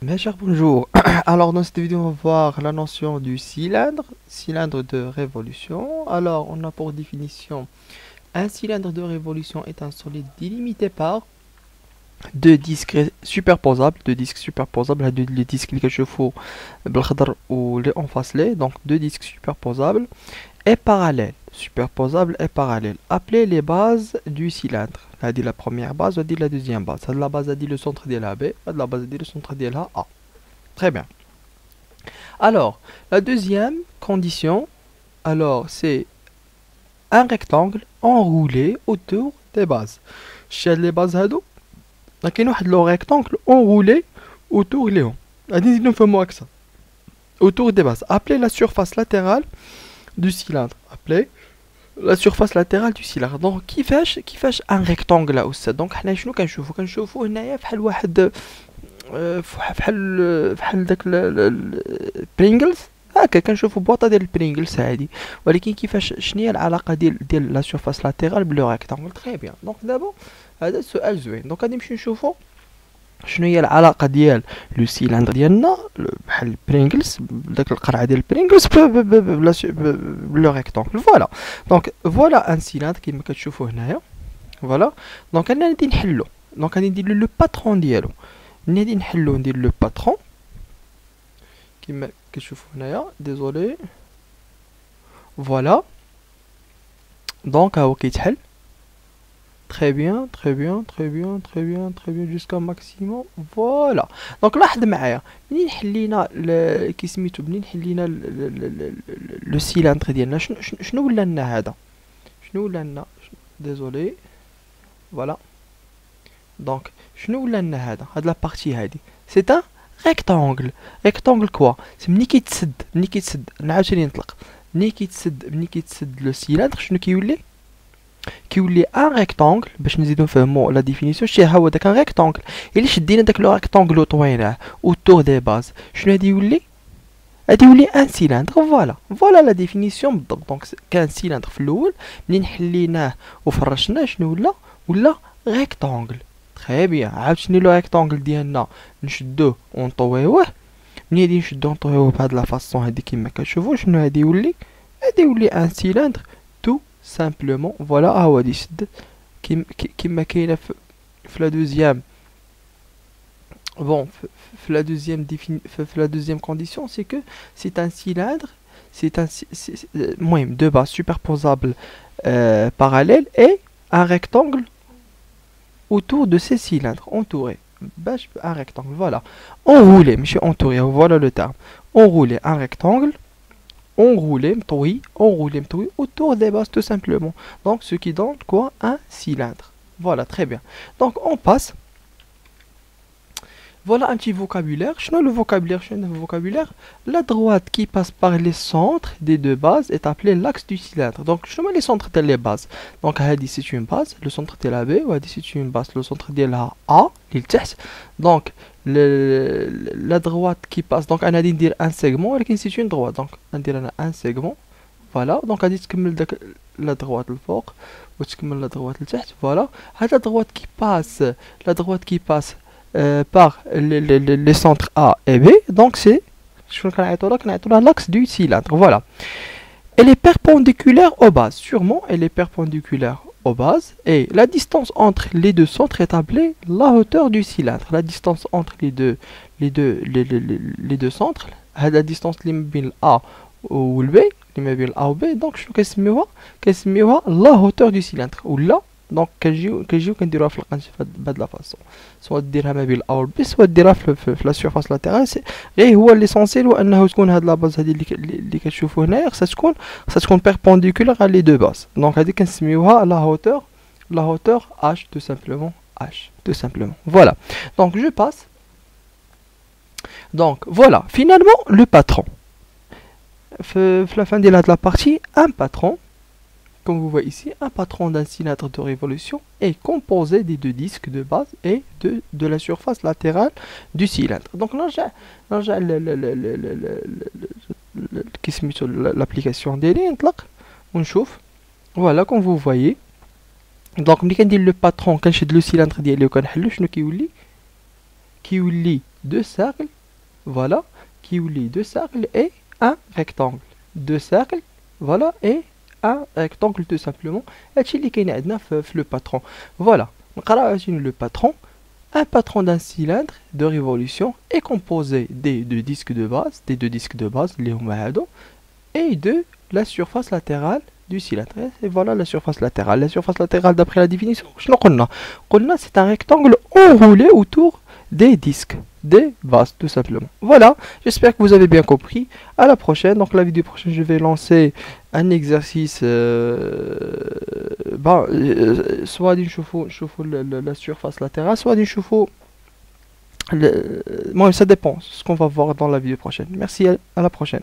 Mes chers bonjour. Alors dans cette vidéo on va voir la notion du cylindre de révolution. Alors on a pour définition un cylindre de révolution est un solide délimité par deux disques superposables, les disques اللي كنشوفوا بالخضر واللي انفصلés, donc deux disques superposables et parallèles, superposables et parallèles, appelés les bases du cylindre. هذه la première base, هذه la deuxième base. هذه la base هذه le centre ديالها B, هذه la base هذه le centre ديالها A. Très bien. Alors, la deuxième condition, alors c'est un rectangle enroulé autour des bases. Chez les bases هادو كاين واحد لو rectangle enroulé autour ليهم. غادي نزيدو نفهمو هكذا. Autour des bases. Appelez la surface latérale du cylindre. Appelez la surface latérale du cylindre. Donc كيفاش un rectangle أستاذ. Donc حنا شنو كنشوفو هنايا فحال واحد فحال داك برينجلز. هكا كنشوفو بواطه ديال البرينجلز هادي. ولكن كيفاش شنو العلاقه ديال لا سيرفاس لاتيرال بلو ريكتانغل. تري بيان. دونك دابا هذا السؤال زوين. دونك غادي نمشيو نشوفو شنو هي العلاقه ديال لو سيلندر ديالنا بحال البرينجلز داك القرعه ديال البرينجلز بلو ريكتانغل. فوالا. دونك فوالا ان سيلندر كيما كتشوفو هنايا. فوالا. دونك انا غادي نحلو. دونك غادي ندير لو باترون ديالو. نادي نحلو ندير لو باترون كيما كتشوفوا هنايا. ديزولي. فوالا. دونك ها هو كيتحل. تري بيان تري بيان تري بيان تري بيان تري بيان جوسكا ماكسيموم. فوالا. دونك لاحظ معايا منين حلينا كي سميتو منين حلينا لو سيلندر ديالنا شنو ولا لنا هذا. شنو ولا لنا. ديزولي. فوالا. دونك شنو ولا لنا هاد لا بارتي هادي سي ان ريكتانغل. ريكتانغل كوا سي ملي كيتسد نعاوتاني نطلق. ملي كيتسد لو سيلندر شنو كيولي ان ريكتانغل. باش نزيدو نفهمو لا ديفينيسيون شي ها هو داك ان ريكتانغل. الا شدينا داك لو ريكتانغل وطويناه اوتور دي باز شنو غادي يولي ان سيلندر. فوالا لا ديفينيسيون بالضبط. دونك كان سيلندر في الاول منين حليناه وفرشناه شنو ولا ريكتانغل. تري بيان. عاوتاني لو ريكتانغل ديالنا نشدوه ونطويوه. ملي غادي نشدوه ونطويوه بهاد لا فاصون هادي كيما كتشوفو شنو غادي يولي ان سيلندر تو سامبلومون. فوالا ها هو غادي يشد كيما كاينه في لا دوزيام. بون في لا دوزيام كونديسيون سي كو سي ان سيلندر. المهم دو باز سوبربوزابل parallèles et un rectangle autour de ces cylindres entourés. Un rectangle, voilà. Enroulé, monsieur entouré, voilà le terme. Enroulé, un rectangle. Enroulé, autour des bases tout simplement. Donc ce qui donne quoi? Un cylindre. Voilà, très bien. Donc on passe. Voilà un petit vocabulaire. Chnou le vocabulaire. La droite qui passe par les centres des deux bases est appelée l'axe du cylindre. Donc, chnou les centres de les bases. Donc, hadi c'est une base, le centre de la B, ou hadi c'est une base, le centre de la A, donc la droite qui passe. Donc, on a dit dire un segment, et c'est une droite. Donc, on dit un segment. Voilà. Donc, on dit que la droite le fort, ou la droite le test. Voilà. La droite qui passe par les centres A et B. Donc c'est l'axe du cylindre. Voilà. Elle est perpendiculaire aux bases. Sûrement, elle est perpendiculaire aux bases. Et la distance entre les deux centres est appelée la hauteur du cylindre. La distance entre les deux centres, la distance limite A ou B, A ou B. Donc je vais la hauteur du cylindre. Ou là. دونك كنجيو كنديروها في القنت بهاد لا فاصون. سواء ديرها ما بين الاول بي سواء ديرها في لا سيرفاس لاتيرال. غير هو ليسونسيال هو انه تكون هاد لا باز هادي اللي كتشوفوا هنايا خصها تكون بيربونديكولار على لي دو باز. دونك هادي كنسميوها لا هوتور h tout simplement. Voilà. Donc je passe. Donc voilà, finalement le patron. La fin de la partie, un patron. Comme vous voyez ici, un patron d'un cylindre de révolution est composé des deux disques de base et de la surface latérale du cylindre. Donc, l'application des lignes, on chauffe. Voilà, comme vous voyez. Donc, le patron, quand je le cylindre, je vais deux cercles, voilà, qui ولي deux cercles et un rectangle. Deux cercles, voilà, et un rectangle tout simplement. هادشي اللي كاين عندنا في le patron. Voilà. نقراو le patron. Un patron d'un cylindre de révolution est composé des deux disques de base, les هما هادو, et de la surface latérale du cylindre. Et voilà la surface latérale. La surface latérale, d'après la définition, c'est un rectangle enroulé autour des disques, des bases, tout simplement. Voilà, j'espère que vous avez bien compris. À la prochaine. Donc la vidéo prochaine, je vais lancer un exercice, soit d'une chauffe la surface latérale, soit d'une chauffe. Moi, ça dépend, ce qu'on va voir dans la vidéo prochaine. Merci, à la prochaine.